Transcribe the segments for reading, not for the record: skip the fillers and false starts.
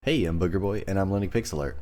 Hey, I'm Booger Boy, and I'm learning pixel art.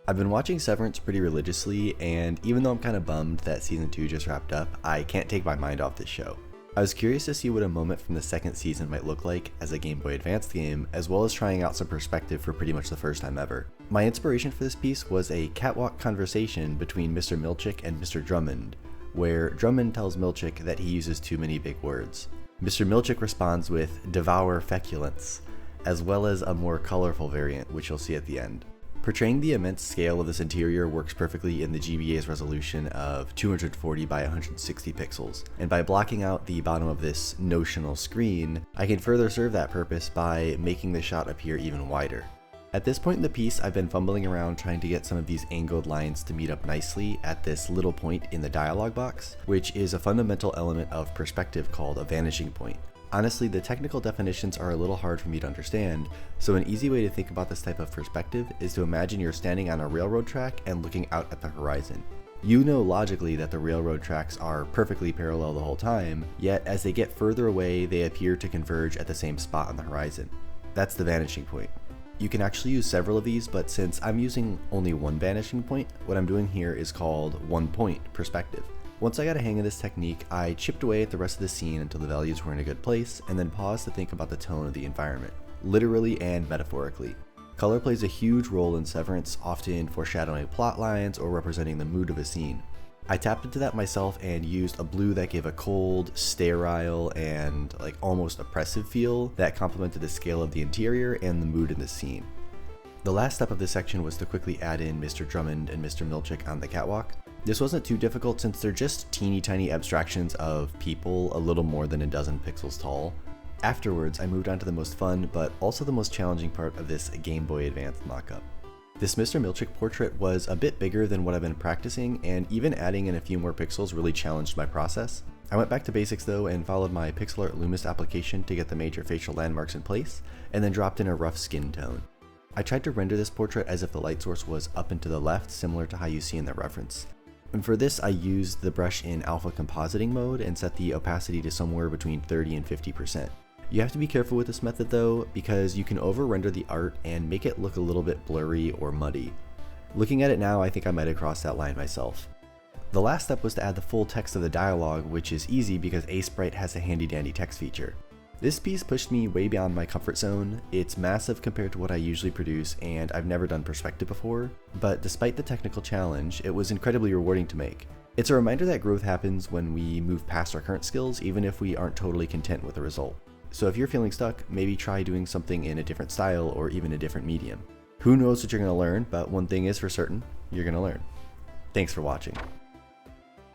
I've been watching Severance pretty religiously, and even though I'm kinda bummed that season 2 just wrapped up, I can't take my mind off this show. I was curious to see what a moment from the second season might look like as a GameBoy Advanced game, as well as trying out some perspective for pretty much the first time ever. My inspiration for this piece was a catwalk conversation between Mr. Milchick and Mr. Drummond, where Drummond tells Milchick that he uses too many big words. Mr. Milchick responds with "devour feculence," as well as a more colorful variant, which you'll see at the end. Portraying the immense scale of this interior works perfectly in the GBA's resolution of 240 by 160 pixels, and by blocking out the bottom of this notional screen, I can further serve that purpose by making the shot appear even wider. At this point in the piece, I've been fumbling around trying to get some of these angled lines to meet up nicely at this little point in the dialog box, which is a fundamental element of perspective called a vanishing point. Honestly, the technical definitions are a little hard for me to understand, so an easy way to think about this type of perspective is to imagine you're standing on a railroad track and looking out at the horizon. You know logically that the railroad tracks are perfectly parallel the whole time, yet as they get further away, they appear to converge at the same spot on the horizon. That's the vanishing point. You can actually use several of these, but since I'm using only one vanishing point, what I'm doing here is called one point perspective. Once I got a hang of this technique, I chipped away at the rest of the scene until the values were in a good place, and then paused to think about the tone of the environment, literally and metaphorically. Color plays a huge role in Severance, often foreshadowing plot lines or representing the mood of a scene. I tapped into that myself and used a blue that gave a cold, sterile, and almost oppressive feel that complemented the scale of the interior and the mood in the scene. The last step of this section was to quickly add in Mr. Drummond and Mr. Milchick on the catwalk. This wasn't too difficult since they're just teeny tiny abstractions of people a little more than a dozen pixels tall. Afterwards, I moved on to the most fun, but also the most challenging part of this Game Boy Advanced mockup. This Mr. Milchick portrait was a bit bigger than what I've been practicing, and even adding in a few more pixels really challenged my process. I went back to basics though and followed my Pixel Art Loomis application to get the major facial landmarks in place, and then dropped in a rough skin tone. I tried to render this portrait as if the light source was up and to the left, similar to how you see in the reference. And for this, I used the brush in alpha compositing mode and set the opacity to somewhere between 30 and 50%. You have to be careful with this method though, because you can over-render the art and make it look a little bit blurry or muddy. Looking at it now, I think I might have crossed that line myself. The last step was to add the full text of the dialogue, which is easy because Sprite has a handy-dandy text feature. This piece pushed me way beyond my comfort zone. It's massive compared to what I usually produce, and I've never done perspective before, but despite the technical challenge, it was incredibly rewarding to make. It's a reminder that growth happens when we move past our current skills, even if we aren't totally content with the result. So if you're feeling stuck, maybe try doing something in a different style or even a different medium. Who knows what you're going to learn, but one thing is for certain, you're going to learn. Thanks for watching.